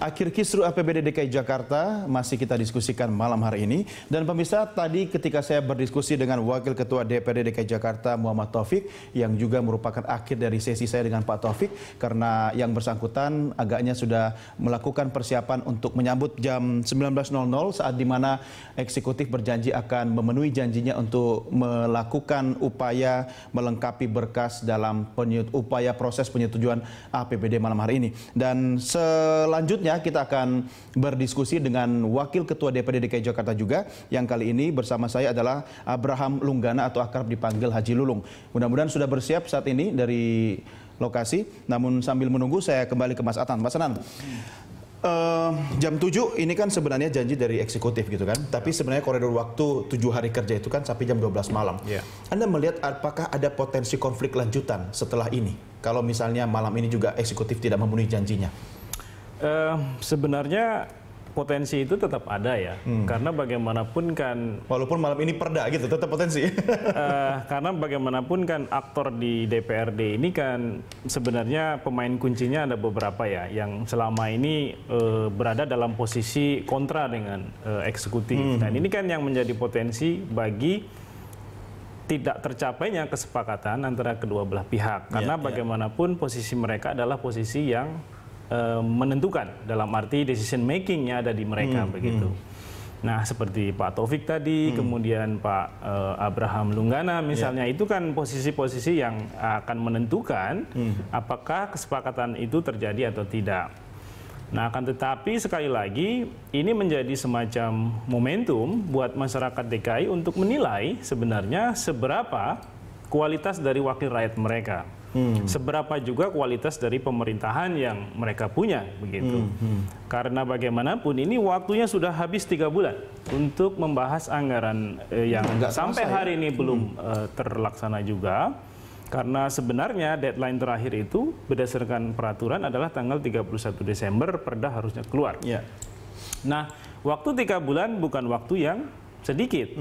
Akhir kisruh APBD DKI Jakarta masih kita diskusikan malam hari ini. Dan pemirsa, tadi ketika saya berdiskusi dengan Wakil Ketua DPRD DKI Jakarta Muhammad Taufik, yang juga merupakan akhir dari sesi saya dengan Pak Taufik, karena yang bersangkutan agaknya sudah melakukan persiapan untuk menyambut jam 19.00 saat dimana eksekutif berjanji akan memenuhi janjinya untuk melakukan upaya melengkapi berkas dalam upaya proses penyetujuan APBD malam hari ini. Dan selanjutnya kita akan berdiskusi dengan Wakil Ketua DPRD DKI Jakarta juga, yang kali ini bersama saya adalah Abraham Lunggana atau akrab dipanggil Haji Lulung. Mudah-mudahan sudah bersiap saat ini dari lokasi. Namun sambil menunggu saya kembali ke Mas Atan. Mas Atan, jam 7 ini kan sebenarnya janji dari eksekutif gitu kan, tapi sebenarnya koridor waktu 7 hari kerja itu kan sampai jam 12 malam. Anda melihat apakah ada potensi konflik lanjutan setelah ini kalau misalnya malam ini juga eksekutif tidak memenuhi janjinya? Sebenarnya potensi itu tetap ada ya, karena bagaimanapun kan, walaupun malam ini perda gitu, tetap potensi. Karena bagaimanapun kan aktor di DPRD ini kan sebenarnya pemain kuncinya ada beberapa ya, yang selama ini berada dalam posisi kontra dengan eksekutif. Dan ini kan yang menjadi potensi bagi tidak tercapainya kesepakatan antara kedua belah pihak, karena bagaimanapun posisi mereka adalah posisi yang menentukan, dalam arti decision makingnya ada di mereka begitu. Nah, seperti Pak Taufik tadi, kemudian Pak Abraham Lunggana misalnya, itu kan posisi-posisi yang akan menentukan apakah kesepakatan itu terjadi atau tidak. Nah, akan tetapi sekali lagi ini menjadi semacam momentum buat masyarakat DKI untuk menilai sebenarnya seberapa kualitas dari wakil rakyat mereka. Seberapa juga kualitas dari pemerintahan yang mereka punya begitu. Karena bagaimanapun ini waktunya sudah habis 3 bulan untuk membahas anggaran yang sampai hari ini belum terlaksana juga. Karena sebenarnya deadline terakhir itu berdasarkan peraturan adalah tanggal 31 Desember perda harusnya keluar. Nah, waktu 3 bulan bukan waktu yang sedikit.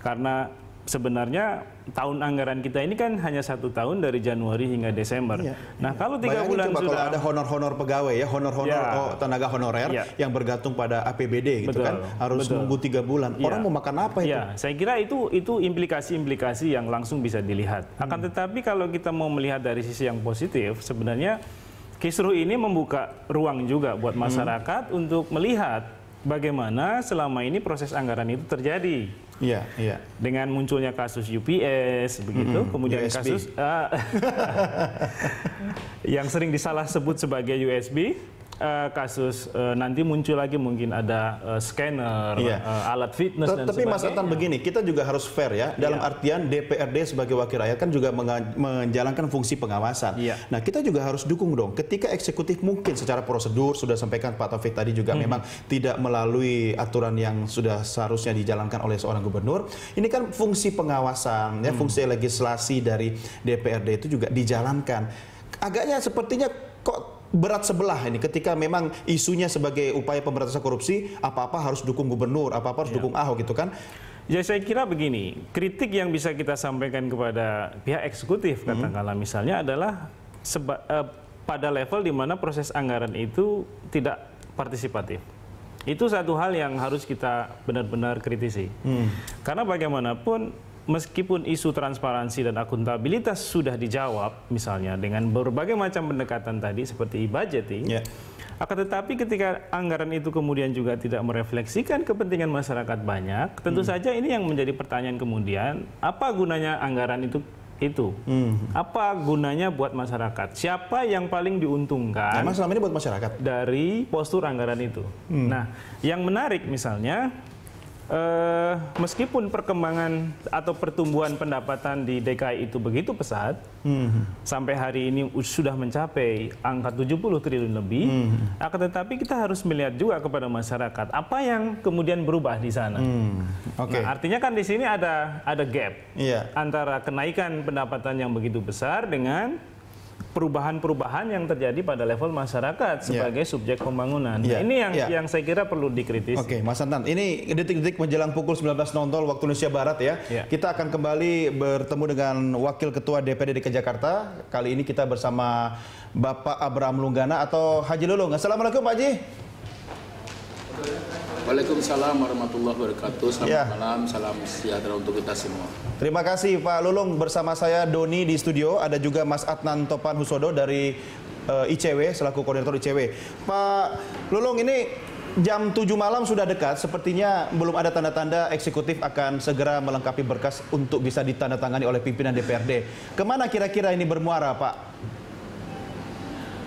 Karena sebenarnya tahun anggaran kita ini kan hanya 1 tahun dari Januari hingga Desember. Nah, kalau 3 bulan coba sudah, kalau ada honor-honor pegawai ya, honor-honor tenaga honorer yang bergantung pada APBD gitu kan, harus nunggu 3 bulan. Orang mau makan apa itu? Saya kira itu implikasi-implikasi yang langsung bisa dilihat. Akan tetapi kalau kita mau melihat dari sisi yang positif, sebenarnya kisruh ini membuka ruang juga buat masyarakat untuk melihat bagaimana selama ini proses anggaran itu terjadi. Dengan munculnya kasus UPS begitu, kemudian USB. Kasus yang sering disalah sebut sebagai USB, kasus nanti muncul lagi mungkin ada scanner, alat fitness dan tapi sebagainya. Mas Atan, begini, kita juga harus fair ya, dalam artian DPRD sebagai wakil rakyat kan juga menjalankan fungsi pengawasan. Nah, kita juga harus dukung dong ketika eksekutif mungkin secara prosedur sudah sampaikan Pak Taufik tadi juga memang tidak melalui aturan yang sudah seharusnya dijalankan oleh seorang gubernur. Ini kan fungsi pengawasan ya, fungsi legislasi dari DPRD itu juga dijalankan. Agaknya sepertinya kok berat sebelah ini ketika memang isunya sebagai upaya pemberantasan korupsi, apa-apa harus dukung gubernur, apa-apa harus dukung Ahok gitu kan. Ya, saya kira begini, kritik yang bisa kita sampaikan kepada pihak eksekutif katakanlah misalnya adalah pada level di mana proses anggaran itu tidak partisipatif. Itu satu hal yang harus kita benar-benar kritisi. Karena bagaimanapun meskipun isu transparansi dan akuntabilitas sudah dijawab misalnya dengan berbagai macam pendekatan tadi seperti e-budgeting, akan tetapi ketika anggaran itu kemudian juga tidak merefleksikan kepentingan masyarakat banyak, tentu saja ini yang menjadi pertanyaan kemudian, apa gunanya anggaran itu? Apa gunanya buat masyarakat? Siapa yang paling diuntungkan selama ini buat masyarakat dari postur anggaran itu? Nah, yang menarik misalnya, meskipun perkembangan atau pertumbuhan pendapatan di DKI itu begitu pesat, sampai hari ini sudah mencapai angka 70 triliun lebih, akan tetapi kita harus melihat juga kepada masyarakat apa yang kemudian berubah di sana. Nah, artinya kan di sini ada gap antara kenaikan pendapatan yang begitu besar dengan perubahan-perubahan yang terjadi pada level masyarakat sebagai subjek pembangunan. Ini yang saya kira perlu dikritisi. Oke, Mas Atan, ini detik-detik menjelang pukul 19.00 waktu Indonesia Barat ya. Kita akan kembali bertemu dengan Wakil Ketua DPRD DKI Jakarta. Kali ini kita bersama Bapak Abraham Lunggana atau Haji Lulung. Assalamualaikum Pak Haji. Waalaikumsalam warahmatullahi wabarakatuh. Selamat malam, salam sejahtera untuk kita semua. Terima kasih Pak Lulung. Bersama saya Doni di studio, ada juga Mas Adnan Topan Husodo dari ICW, selaku koordinator ICW. Pak Lulung, ini jam 7 malam sudah dekat, sepertinya belum ada tanda-tanda eksekutif akan segera melengkapi berkas untuk bisa ditandatangani oleh pimpinan DPRD. Kemana kira-kira ini bermuara, Pak?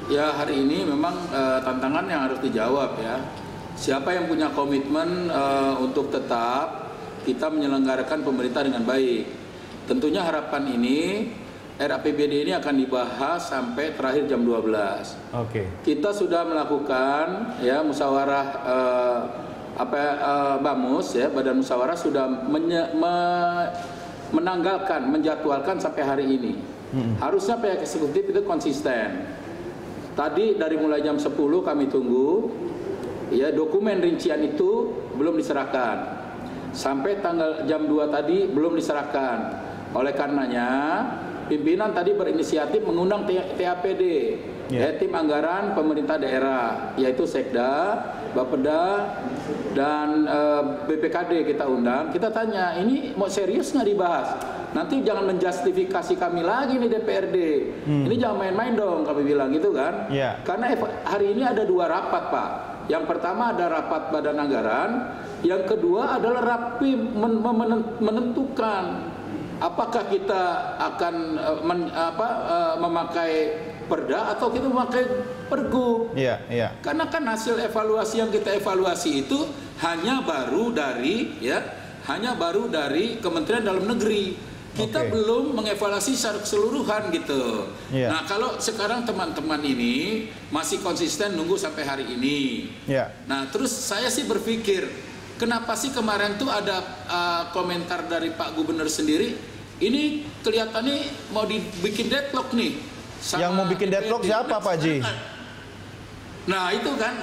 Ya, hari ini memang tantangan yang harus dijawab ya. Siapa yang punya komitmen untuk tetap kita menyelenggarakan pemerintah dengan baik. Tentunya harapan ini RAPBD ini akan dibahas sampai terakhir jam 12. Oke. Kita sudah melakukan ya musyawarah BAMUS ya, Badan Musyawarah sudah menjadwalkan sampai hari ini. Harusnya pihak eksekutif itu konsisten. Tadi dari mulai jam 10 kami tunggu, ya dokumen rincian itu belum diserahkan. Sampai tanggal jam 2 tadi belum diserahkan. Oleh karenanya, pimpinan tadi berinisiatif mengundang TAPD, ya, tim anggaran pemerintah daerah, yaitu Sekda, Bapeda, dan BPKD kita undang. Kita tanya, ini mau serius nggak dibahas? Nanti jangan menjustifikasi kami lagi nih DPRD. Ini jangan main-main dong, kami bilang gitu kan. Karena hari ini ada 2 rapat, Pak. Yang pertama ada rapat Badan Anggaran, yang kedua adalah rapi menentukan apakah kita akan memakai perda atau kita memakai pergub. Karena kan hasil evaluasi yang kita evaluasi itu hanya baru dari Kementerian Dalam Negeri. Kita belum mengevaluasi secara keseluruhan gitu. Nah, kalau sekarang teman-teman ini masih konsisten nunggu sampai hari ini. Nah, terus saya sih berpikir, kenapa sih kemarin tuh ada komentar dari Pak Gubernur sendiri, ini kelihatannya mau dibikin deadlock nih. Yang mau bikin deadlock siapa, Pak Ji? Nah, itu kan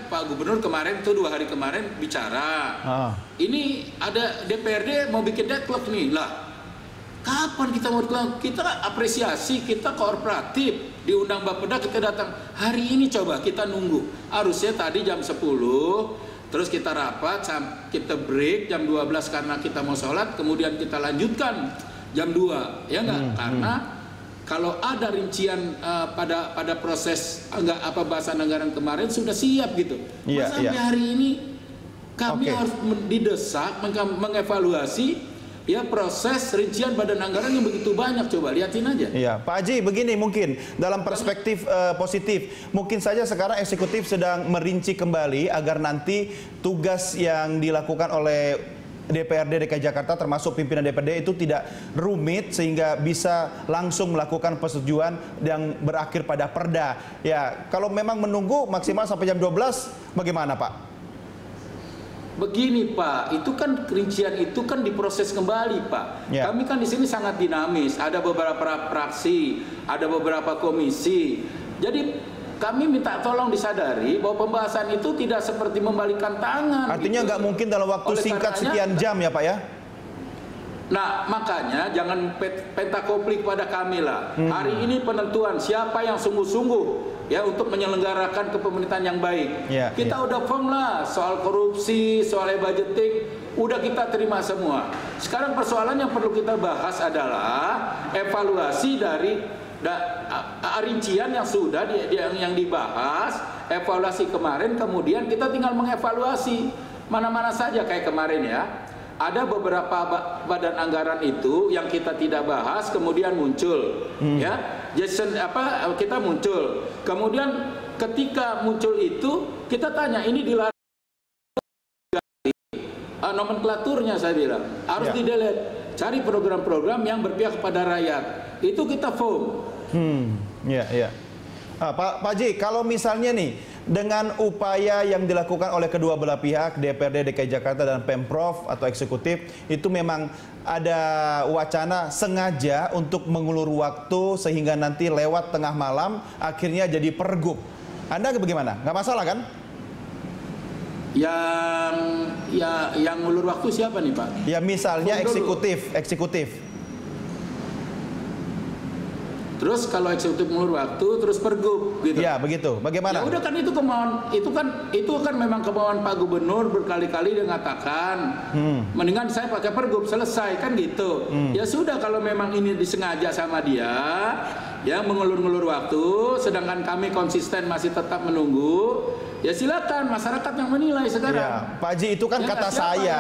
Pak Gubernur kemarin tuh 2 hari kemarin bicara. Ini ada DPRD mau bikin deadlock nih. Lah, kapan kita mau dilakukan? Kita apresiasi, kita kooperatif, diundang Bapeda kita datang. Hari ini coba kita nunggu. Harusnya tadi jam 10, terus kita rapat, kita break jam 12 karena kita mau sholat, kemudian kita lanjutkan jam 2, ya enggak? Karena kalau ada rincian pada proses bahasan anggaran kemarin sudah siap gitu. Sampai hari ini kami harus didesak mengevaluasi ya proses rincian badan anggaran yang begitu banyak. Coba lihatin aja. Pak Haji, begini mungkin dalam perspektif positif, mungkin saja sekarang eksekutif sedang merinci kembali agar nanti tugas yang dilakukan oleh DPRD DKI Jakarta termasuk pimpinan DPRD itu tidak rumit sehingga bisa langsung melakukan persetujuan yang berakhir pada perda. Ya, kalau memang menunggu maksimal sampai jam 12, bagaimana Pak? Begini Pak, itu kan rincian itu kan diproses kembali Pak. Kami kan di sini sangat dinamis, ada beberapa fraksi, ada beberapa komisi. Jadi kami minta tolong disadari bahwa pembahasan itu tidak seperti membalikan tangan. Artinya nggak mungkin dalam waktu singkat sekian jam ya Pak ya? Nah, makanya jangan pentakoplik pada kami lah. Hari ini penentuan siapa yang sungguh-sungguh ya untuk menyelenggarakan kepemerintahan yang baik. Kita udah firm lah soal korupsi, soal budgeting, udah kita terima semua. Sekarang persoalan yang perlu kita bahas adalah evaluasi dari rincian yang sudah yang dibahas, evaluasi kemarin, kemudian kita tinggal mengevaluasi mana-mana saja kayak kemarin ya. Ada beberapa badan anggaran itu yang kita tidak bahas, kemudian muncul, ya. Kita muncul. Kemudian ketika muncul itu kita tanya ini dilarang nomenklaturnya, saya bilang harus di-delete. Cari program-program yang berpihak kepada rakyat. Itu kita form. Pak Ji, kalau misalnya nih dengan upaya yang dilakukan oleh kedua belah pihak, DPRD DKI Jakarta dan Pemprov atau eksekutif, itu memang ada wacana sengaja untuk mengulur waktu sehingga nanti lewat tengah malam akhirnya jadi pergub. Anda bagaimana? Nggak masalah kan? Yang ngulur waktu siapa nih Pak? Ya misalnya eksekutif. Terus kalau eksekutif mengulur waktu, terus pergub gitu. Ya, begitu. Bagaimana? Ya udah kan itu kemauan, itu kan memang kemauan Pak Gubernur berkali-kali dia mengatakan, mendingan saya pakai pergub selesai kan gitu. Ya sudah kalau memang ini disengaja sama dia, ya mengulur-ngulur waktu, sedangkan kami konsisten masih tetap menunggu. Ya silakan masyarakat yang menilai sekarang. Ya, Pak Haji itu kan ya, kata saya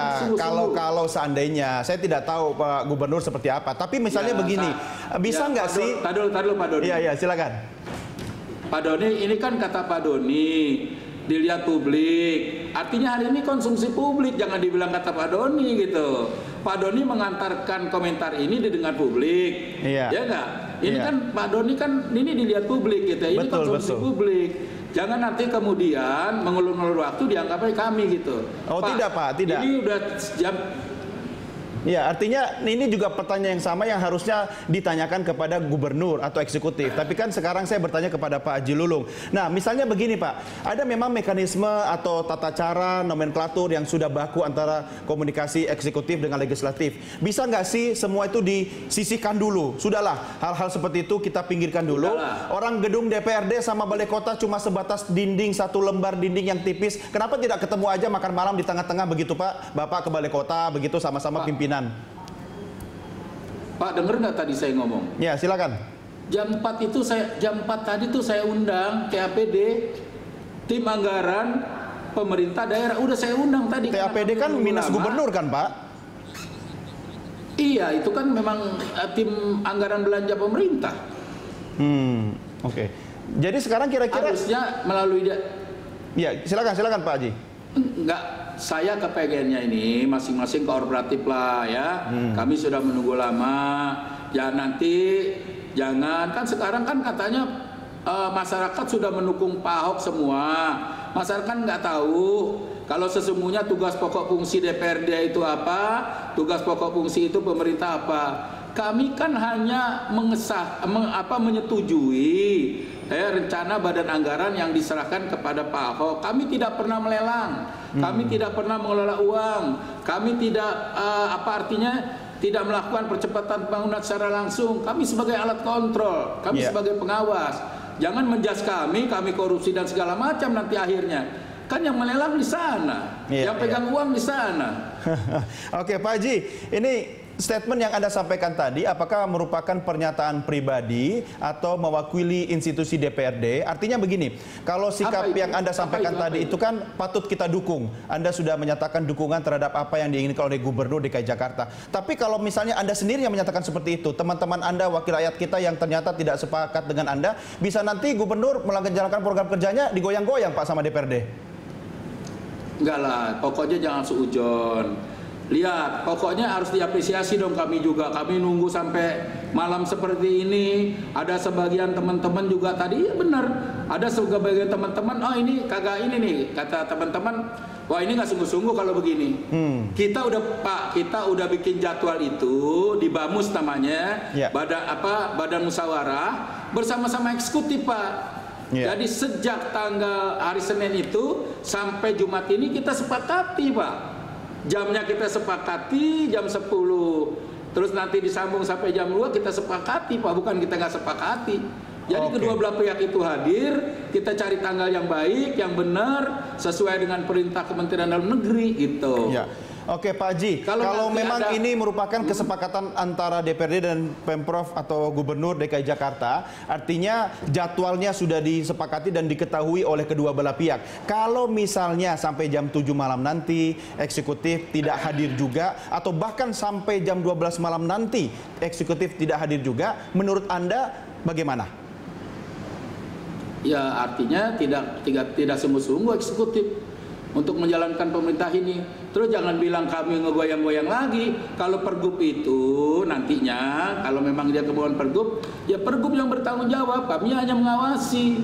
kalau seandainya saya tidak tahu Pak Gubernur seperti apa. Tapi misalnya begini, bisa nggak sih? Tadi dulu Pak Doni. Iya silakan. Pak Doni, ini kan kata Pak Doni dilihat publik. Artinya hari ini konsumsi publik, jangan dibilang kata Pak Doni gitu. Pak Doni mengantarkan komentar ini didengar publik. Iya. Ya nggak? Ini kan Pak Doni kan ini dilihat publik gitu. Ini konsumsi publik. Jangan nanti kemudian mengulur-ngulur waktu dianggapnya kami gitu. Oh Pak, tidak Pak, tidak. Ini udah jam. Ya, artinya ini juga pertanyaan yang sama yang harusnya ditanyakan kepada gubernur atau eksekutif. Tapi kan sekarang saya bertanya kepada Pak Haji Lulung. Nah, misalnya begini Pak, ada memang mekanisme atau tata cara nomenklatur yang sudah baku antara komunikasi eksekutif dengan legislatif. Bisa nggak sih semua itu disisihkan dulu? Sudahlah, hal-hal seperti itu kita pinggirkan dulu. Orang gedung DPRD sama balai kota cuma sebatas dinding, satu lembar dinding yang tipis. Kenapa tidak ketemu aja makan malam di tengah-tengah begitu Pak? Bapak ke balai kota begitu sama-sama pimpinan. Pak, denger nggak tadi saya ngomong? Ya, silakan. Jam 4 tadi tuh saya undang TAPD, tim anggaran pemerintah daerah, udah saya undang tadi. TAPD kan minus gubernur kan, Pak? Iya, itu kan memang tim anggaran belanja pemerintah. Oke. Jadi sekarang kira-kira harusnya melalui dia. Ya, silakan Pak Haji. Enggak, saya kepengennya ini masing-masing kooperatif lah ya. Kami sudah menunggu lama. Ya nanti jangan, kan sekarang kan katanya masyarakat sudah mendukung Pak Ahok semua. Masyarakat nggak tahu kalau sesungguhnya tugas pokok fungsi DPRD itu apa, tugas pokok fungsi itu pemerintah apa. Kami kan hanya menyetujui rencana badan anggaran yang diserahkan kepada Pak Ahok. Kami tidak pernah melelang, kami tidak pernah mengelola uang, kami tidak tidak melakukan percepatan pembangunan secara langsung. Kami sebagai alat kontrol, kami sebagai pengawas. Jangan menjas kami korupsi dan segala macam nanti akhirnya. Kan yang melelang di sana, yang pegang uang di sana. Oke Pak Haji, ini statement yang Anda sampaikan tadi, apakah merupakan pernyataan pribadi atau mewakili institusi DPRD? Artinya begini, kalau sikap yang Anda sampaikan tadi itu kan patut kita dukung. Anda sudah menyatakan dukungan terhadap apa yang diinginkan oleh Gubernur DKI Jakarta. Tapi kalau misalnya Anda sendiri yang menyatakan seperti itu, teman-teman Anda, wakil rakyat kita yang ternyata tidak sepakat dengan Anda, bisa nanti Gubernur menjalankan program kerjanya digoyang-goyang Pak sama DPRD? Enggak lah, pokoknya jangan seujon. Lihat, pokoknya harus diapresiasi dong kami juga. Kami nunggu sampai malam seperti ini. Ada sebagian teman-teman juga tadi, ya benar. Ada sebagian teman-teman, oh ini kagak ini nih. Kata teman-teman, wah ini nggak sungguh-sungguh kalau begini. Kita udah bikin jadwal itu di BAMUS namanya, Badan Musyawarah bersama-sama eksekutif Pak. Jadi sejak tanggal hari Senin itu sampai Jumat ini kita sepakati Pak. Jamnya kita sepakati jam 10. Terus nanti disambung sampai jam 2 kita sepakati Pak, bukan kita nggak sepakati. Jadi kedua belah pihak itu hadir, kita cari tanggal yang baik, yang benar, sesuai dengan perintah Kementerian Dalam Negeri gitu. Oke Pak Haji, kalau memang ini merupakan kesepakatan antara DPRD dan Pemprov atau Gubernur DKI Jakarta, artinya jadwalnya sudah disepakati dan diketahui oleh kedua belah pihak. Kalau misalnya sampai jam 7 malam nanti eksekutif tidak hadir juga, atau bahkan sampai jam 12 malam nanti eksekutif tidak hadir juga, menurut Anda bagaimana? Ya artinya tidak sungguh-sungguh eksekutif untuk menjalankan pemerintah ini. Terus jangan bilang kami ngegoyang-goyang lagi. Kalau pergub itu nantinya, kalau memang dia kemauan pergub, ya pergub yang bertanggung jawab. Kami hanya mengawasi.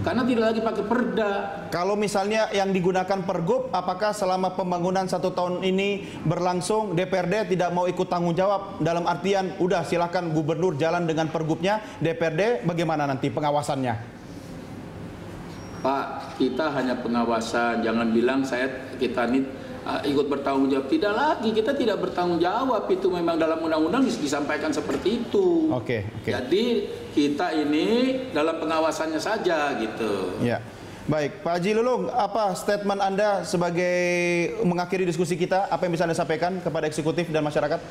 Karena tidak lagi pakai perda. Kalau misalnya yang digunakan pergub, apakah selama pembangunan 1 tahun ini berlangsung DPRD tidak mau ikut tanggung jawab? Dalam artian, udah silakan Gubernur jalan dengan pergubnya, DPRD bagaimana nanti pengawasannya? Pak, kita hanya pengawasan, jangan bilang kita ini ikut bertanggung jawab. Tidak lagi, kita tidak bertanggung jawab, itu memang dalam undang-undang disampaikan seperti itu. Oke. Jadi kita ini dalam pengawasannya saja gitu. Ya. Baik, Pak Haji Lulung, apa statement Anda sebagai mengakhiri diskusi kita? Apa yang bisa Anda sampaikan kepada eksekutif dan masyarakat?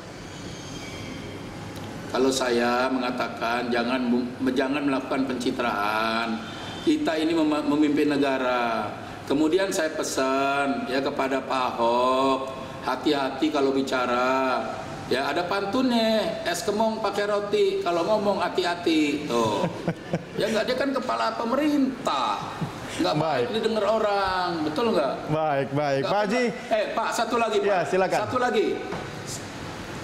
Kalau saya mengatakan jangan melakukan pencitraan. Kita ini memimpin negara. Kemudian saya pesan ya kepada Pak Ahok, hati-hati kalau bicara. Ya ada pantunnya, es kemong pakai roti, kalau ngomong hati-hati. Tuh. Ya enggak, dia kan kepala pemerintah. Nggak baik didengar orang, betul nggak? Baik. Pak Haji. Pak, satu lagi Pak. Ya, silakan. Satu lagi.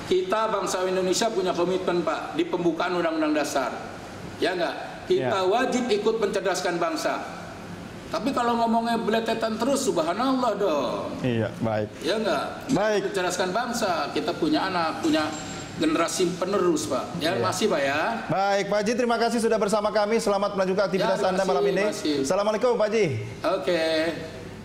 Kita bangsa Indonesia punya komitmen Pak di pembukaan Undang-Undang Dasar. Ya nggak? Kita wajib ikut mencerdaskan bangsa. Tapi kalau ngomongnya beletetan terus, subhanallah dong. Iya, baik. Ya nggak? Baik. Mencerdaskan bangsa. Kita punya anak, punya generasi penerus Pak. Ya, masih Pak ya. Baik, Pak Haji, terima kasih sudah bersama kami. Selamat melanjutkan aktivitas Anda malam ini. Assalamualaikum Pak Haji. Oke.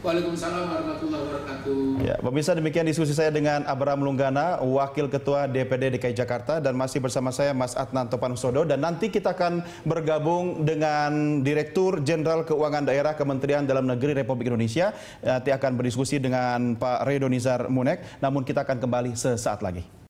Waalaikumsalam warahmatullahi wabarakatuh. Ya, pemirsa, demikian diskusi saya dengan Abraham Lunggana, Wakil Ketua DPD DKI Jakarta, dan masih bersama saya Mas Adnan Topanusodo, dan nanti kita akan bergabung dengan Direktur Jenderal Keuangan Daerah Kementerian Dalam Negeri Republik Indonesia. Nanti akan berdiskusi dengan Pak Redonizar Munek, namun kita akan kembali sesaat lagi.